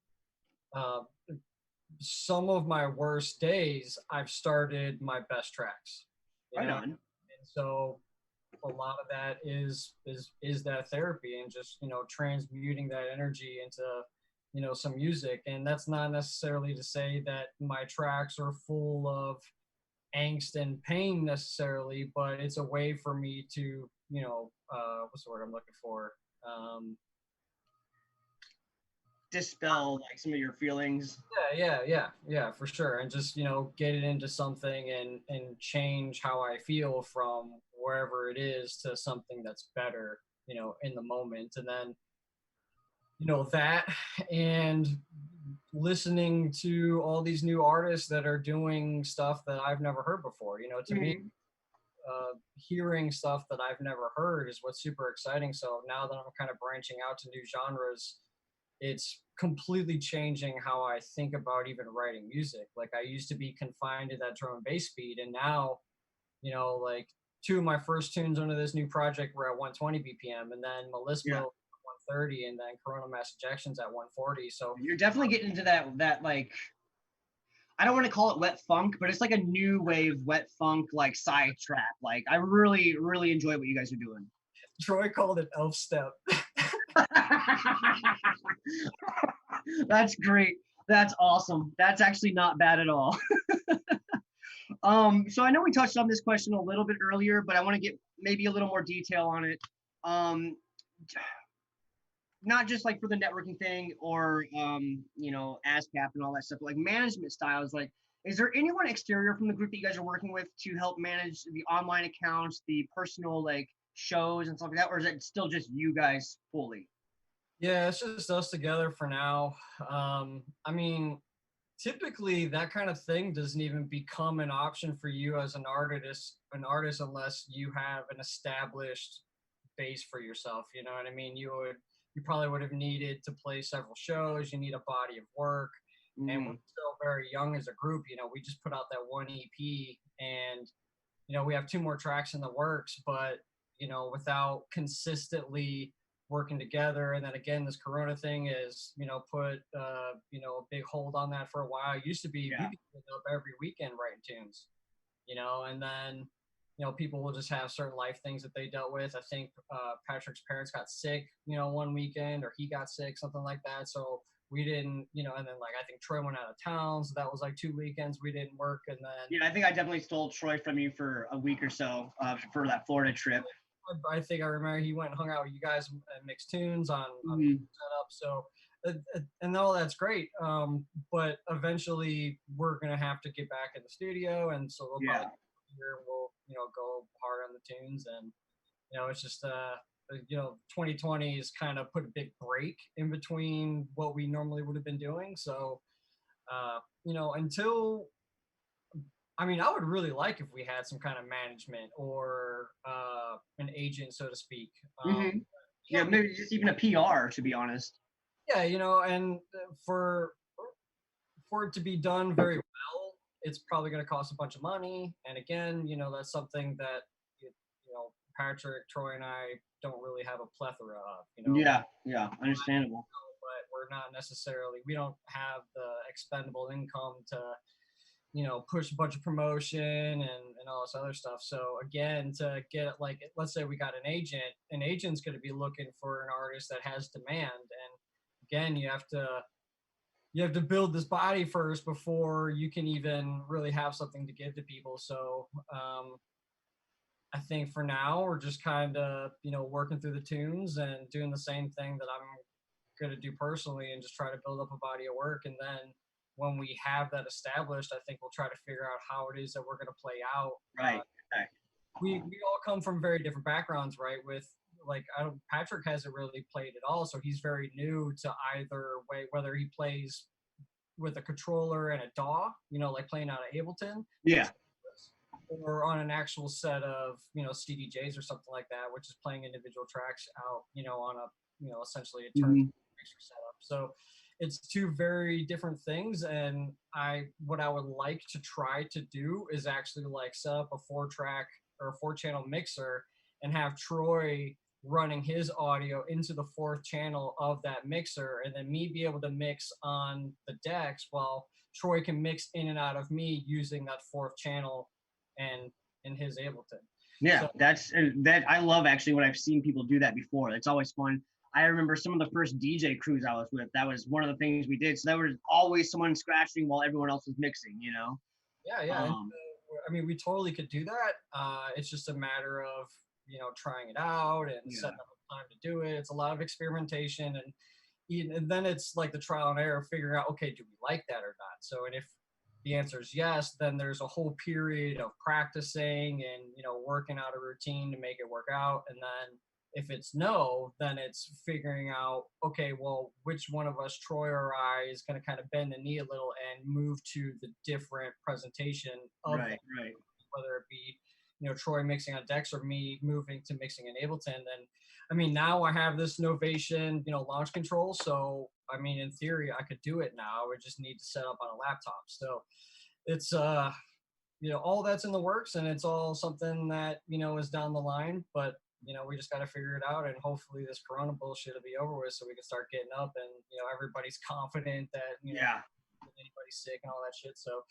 some of my worst days, I've started my best tracks. Right on. And so a lot of that is that therapy and just, transmuting that energy into, some music. And that's not necessarily to say that my tracks are full of angst and pain necessarily, but it's a way for me to, what's the word I'm looking for? Dispel like some of your feelings. Yeah, for sure. And just, get it into something and change how I feel from wherever it is to something that's better, in the moment. And then, that and listening to all these new artists that are doing stuff that I've never heard before, to me, hearing stuff that I've never heard is what's super exciting. So now that I'm kind of branching out to new genres, it's completely changing how I think about even writing music. Like I used to be confined to that drum and bass beat, and now, like two of my first tunes under this new project were at 120 BPM, and then Melismo 130, and then Corona Mass Ejections at 140. So you're definitely getting into that like, I don't want to call it wet funk, but it's like a new wave wet funk, like side trap. Like I really, really enjoy what you guys are doing. Troy called it elf step. That's great. That's awesome. That's actually not bad at all. So I know we touched on this question a little bit earlier, but I want to get maybe a little more detail on it. Not just like for the networking thing or ASCAP and all that stuff, but like management styles. Like, is there anyone exterior from the group that you guys are working with to help manage the online accounts, the personal like shows and stuff like that, or is it still just you guys fully? Yeah, it's just us together for now. I mean, typically that kind of thing doesn't even become an option for you as an artist unless you have an established base for yourself. You know what I mean? You probably would have needed to play several shows. You need a body of work. And we're still very young as a group. We just put out that one EP, and we have 2 more tracks in the works, but without consistently working together. And then again, this Corona thing is, put, a big hold on that for a while. It used to be, we'd be up every weekend writing tunes, and then, people will just have certain life things that they dealt with. I think Patrick's parents got sick, one weekend, or he got sick, something like that. So we didn't, and then I think Troy went out of town. So that was 2 weekends we didn't work. And then. Yeah, I think I definitely stole Troy from you for a week or so for that Florida trip. I think I remember he went and hung out with you guys and mixed tunes on setup. So, and all that's great. But eventually we're going to have to get back in the studio. And so we'll probably here we'll, go hard on the tunes. And, it's just, 2020 has kind of put a big break in between what we normally would have been doing. So, until, I would really like if we had some kind of management or an agent, so to speak. Yeah, maybe just even a PR, to be honest. Yeah, and for it to be done very well, it's probably going to cost a bunch of money. And again, that's something that, Patrick, Troy, and I don't really have a plethora of. Yeah, understandable. But we're not necessarily, we don't have the expendable income to, push a bunch of promotion and all this other stuff. So again, to get let's say we got an agent's going to be looking for an artist that has demand. And again, you have to build this body first before you can even really have something to give to people. So, I think for now we're just kind of, working through the tunes and doing the same thing that I'm going to do personally and just try to build up a body of work. And then when we have that established, I think we'll try to figure out how it is that we're going to play out. Right. We all come from very different backgrounds, right? With Patrick hasn't really played at all. So he's very new to either way, whether he plays with a controller and a DAW, playing out of Ableton. Yeah. Or on an actual set of, CDJs or something like that, which is playing individual tracks out, on a, essentially a turn setup. So it's two very different things. And what I would like to try to do is actually set up a 4-track or a 4-channel mixer and have Troy running his audio into the 4th channel of that mixer, and then me be able to mix on the decks while Troy can mix in and out of me using that 4th channel and in his Ableton. Yeah, so, I love actually when I've seen people do that before. It's always fun. I remember some of the first DJ crews I was with, that was one of the things we did. So there was always someone scratching while everyone else was mixing, Yeah. We totally could do that. It's just a matter of, trying it out and setting up a time to do it. It's a lot of experimentation, and then it's like the trial and error, figuring out, okay, do we like that or not? So, and if the answer is yes, then there's a whole period of practicing and, working out a routine to make it work out. And then if it's no, then it's figuring out, okay, well, which one of us, Troy or I, is going to kind of bend the knee a little and move to the different presentation of right. Whether it be, Troy mixing on decks or me moving to mixing in Ableton. And now I have this Novation, launch control. So, in theory, I could do it now. I would just need to set up on a laptop. So it's, all that's in the works, and it's all something that, is down the line, but, we just got to figure it out, and hopefully this Corona bullshit will be over with so we can start getting up and, everybody's confident that, anybody's sick and all that shit. So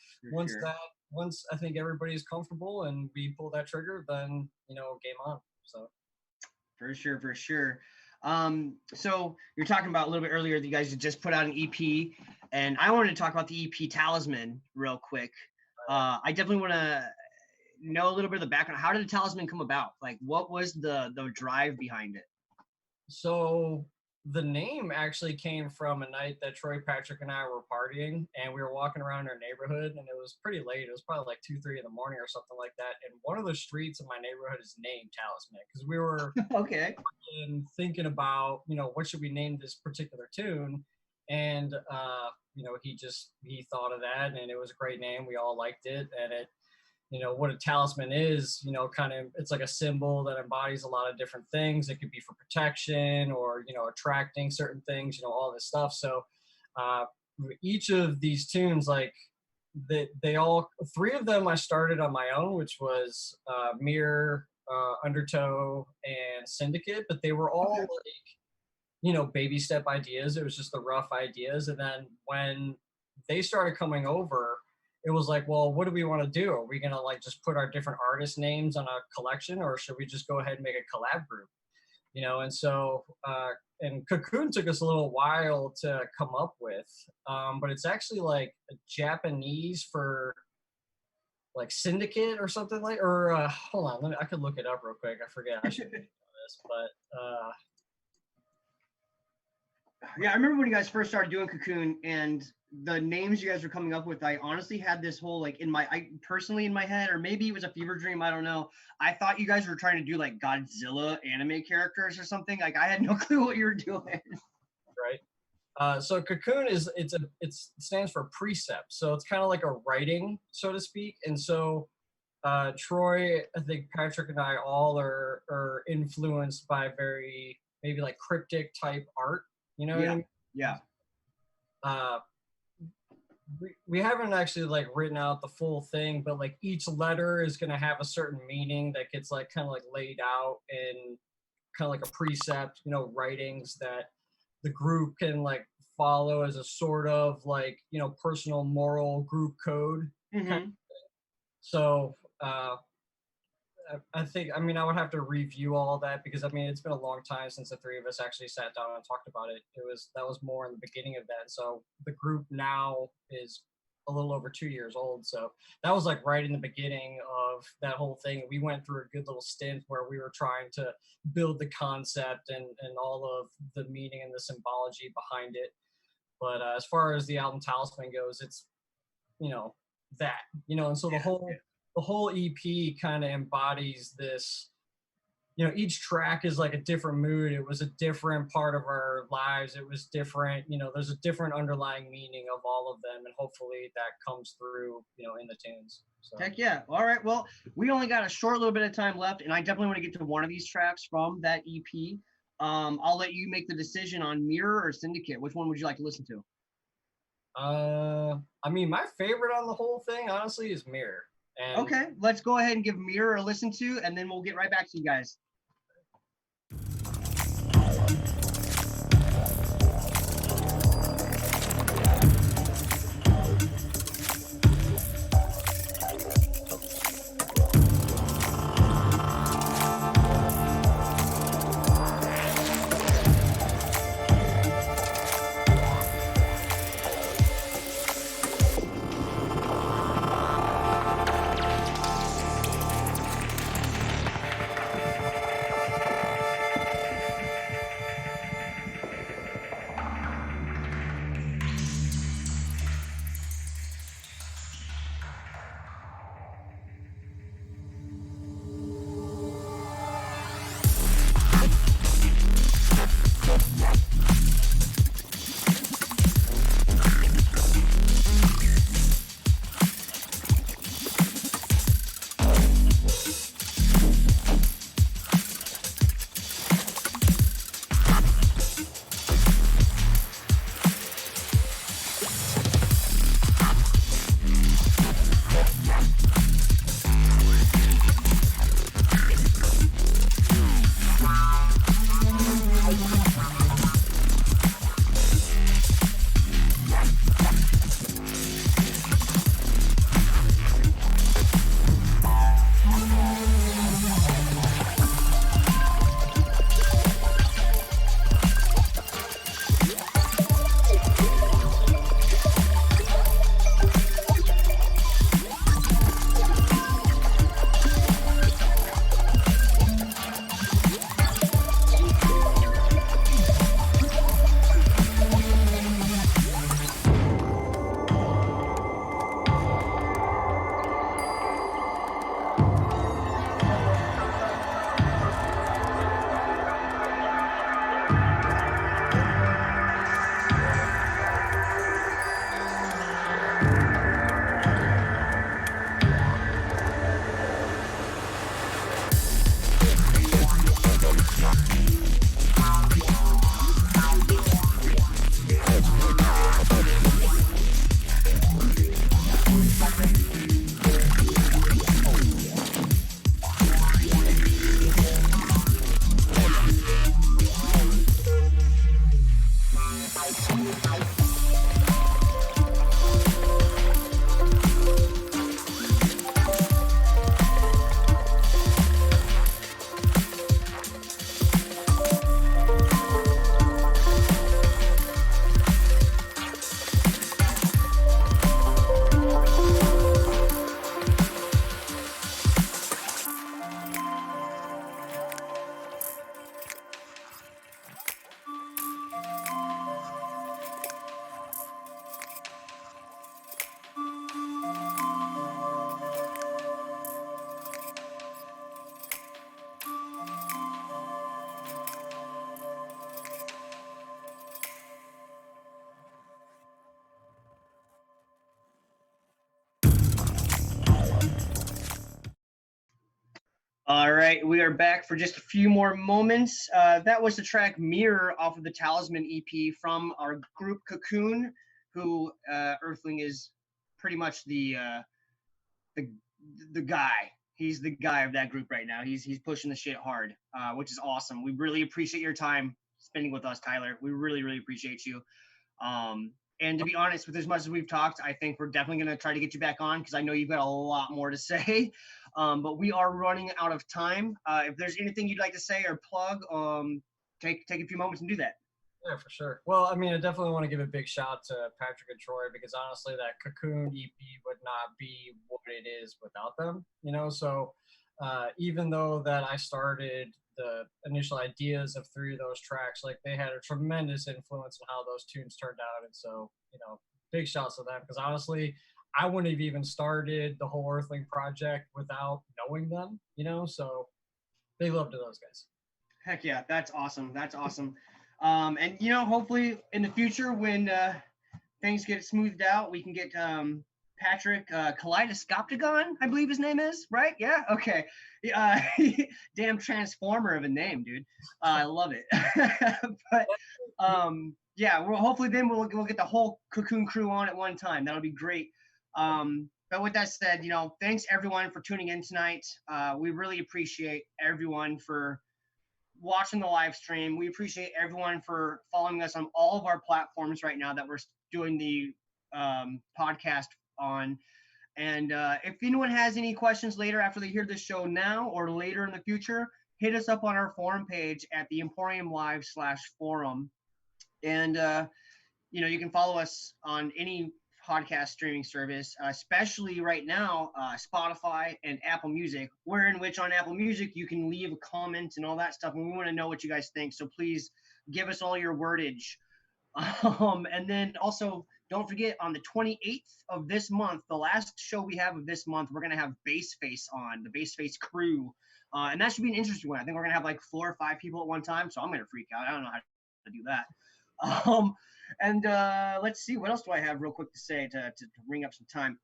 once I think everybody's comfortable and we pull that trigger, then, game on. So. For sure. So you're talking about a little bit earlier that you guys had just put out an EP, and I wanted to talk about the EP Talisman real quick. I definitely want to know a little bit of the background. How did the Talisman come about? What was the drive behind it? So the name actually came from a night that Troy, Patrick, and I were partying, and we were walking around our neighborhood, and it was pretty late. It was probably 2-3 in the morning or something like that. And one of the streets in my neighborhood is named Talisman, because we were thinking about, what should we name this particular tune? And, he thought of that, and it was a great name. We all liked it. And it, what a talisman is, it's like a symbol that embodies a lot of different things. It could be for protection or, attracting certain things, all this stuff. So each of these tunes, they all, 3 of them I started on my own, which was Mirror, Undertow, and Syndicate, but they were all like, you know, baby step ideas. It was just the rough ideas. And then when they started coming over, it was like, well, what do we want to do? Are we going to like just put our different artist names on a collection, or should we just go ahead and make a collab group? You know, and so, and Cocoon took us a little while to come up with, but it's actually like a Japanese for like Syndicate or something like, or hold on, I could look it up real quick. I forget. I should know this, but yeah, I remember when you guys first started doing Cocoon and the names you guys were coming up with. I honestly had this whole like personally in my head, or maybe it was a fever dream. I don't know. I thought you guys were trying to do like Godzilla anime characters or something. Like I had no clue what you were doing. Right. So Cocoon it stands for precept. So it's kind of like a writing, so to speak. And so Troy, I think Patrick and I all are influenced by very maybe like cryptic type art. You know what I mean? Yeah. We haven't actually like written out the full thing, but like each letter is going to have a certain meaning that gets like kind of like laid out in kind of like a precept, you know, writings that the group can like follow as a sort of like, you know, personal moral group code. Mm-hmm. Kind of. So I think, I mean, I would have to review all of that because I mean, it's been a long time since the three of us actually sat down and talked about it. That was more in the beginning of that. So the group now is a little over 2 years old. So that was like right in the beginning of that whole thing. We went through a good little stint where we were trying to build the concept and all of the meaning and the symbology behind it. But as far as the album Talisman goes, it's, you know, that, you know, and so the whole EP kind of embodies this, you know, each track is like a different mood. It was a different part of our lives. It was different, you know, there's a different underlying meaning of all of them. And hopefully that comes through, you know, in the tunes. So. Heck yeah. All right. Well, we only got a short little bit of time left, and I definitely want to get to one of these tracks from that EP. I'll let you make the decision on Mirror or Syndicate. Which one would you like to listen to? I mean, my favorite on the whole thing, honestly, is Mirror. And okay, let's go ahead and give Mirror a listen to, and then we'll get right back to you guys. All right, we are back for just a few more moments. That was the track Mirror off of the Talisman EP from our group Cocoon, who Earthlyng is pretty much the the guy. He's the guy of that group right now. He's pushing the shit hard, which is awesome. We really appreciate your time spending with us, Tyler. We really, really appreciate you. And to be honest, with as much as we've talked, I think we're definitely going to try to get you back on because I know you've got a lot more to say. But we are running out of time. If there's anything you'd like to say or plug, take a few moments and do that. Yeah, for sure. Well, I mean, I definitely want to give a big shout to Patrick and Troy because honestly, that Cocoon EP would not be what it is without them. You know, so even though that I started the initial ideas of 3 of those tracks, like they had a tremendous influence on how those tunes turned out. And so, you know, big shouts to them because honestly, I wouldn't have even started the whole Earthlyng project without knowing them, you know, so big love to those guys. Heck yeah, that's awesome. That's awesome. And you know, hopefully in the future when things get smoothed out, we can get Patrick Kaleidoscoptagon, I believe his name is, right? Yeah, okay. Damn transformer of a name, dude. I love it. But yeah, well, hopefully then we'll get the whole Cocoon crew on at one time. That'll be great. But with that said, you know, thanks everyone for tuning in tonight. We really appreciate everyone for watching the live stream. We appreciate everyone for following us on all of our platforms right now that we're doing the podcast on. And if anyone has any questions later after they hear this show now or later in the future, hit us up on our forum page at the Emporium Live /forum. And, you know, you can follow us on any podcast streaming service, especially right now, Spotify and Apple Music, in which on Apple Music you can leave a comment and all that stuff. And we want to know what you guys think. So please give us all your wordage. And then also don't forget on the 28th of this month, the last show we have of this month, we're going to have Bassface on, the Bassface crew. And that should be an interesting one. I think we're going to have like 4 or 5 people at one time. So I'm going to freak out. I don't know how to do that. And let's see, what else do I have real quick to say to bring up some time?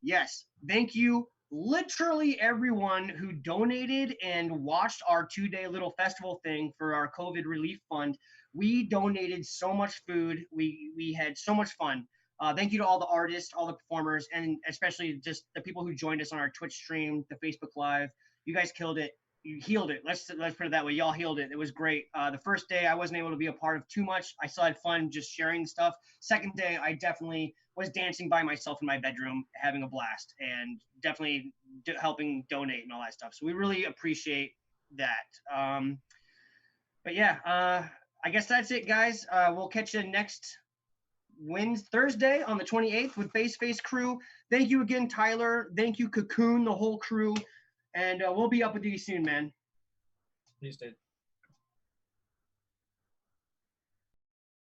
Yes, thank you literally everyone who donated and watched our 2-day little festival thing for our COVID relief fund. We donated so much food. We had so much fun. Thank you to all the artists, all the performers, and especially just the people who joined us on our Twitch stream, the Facebook Live. You guys killed it. You healed it. Let's put it that way. Y'all healed it. It was great. The first day I wasn't able to be a part of too much. I still had fun just sharing stuff. Second day I definitely was dancing by myself in my bedroom, having a blast, and definitely helping donate and all that stuff. So we really appreciate that. But yeah, I guess that's it, guys. We'll catch you next Thursday on the 28th with Bassface crew. Thank you again, Tyler. Thank you, Cocoon, the whole crew. And we'll be up with you soon, man. Peace, dude.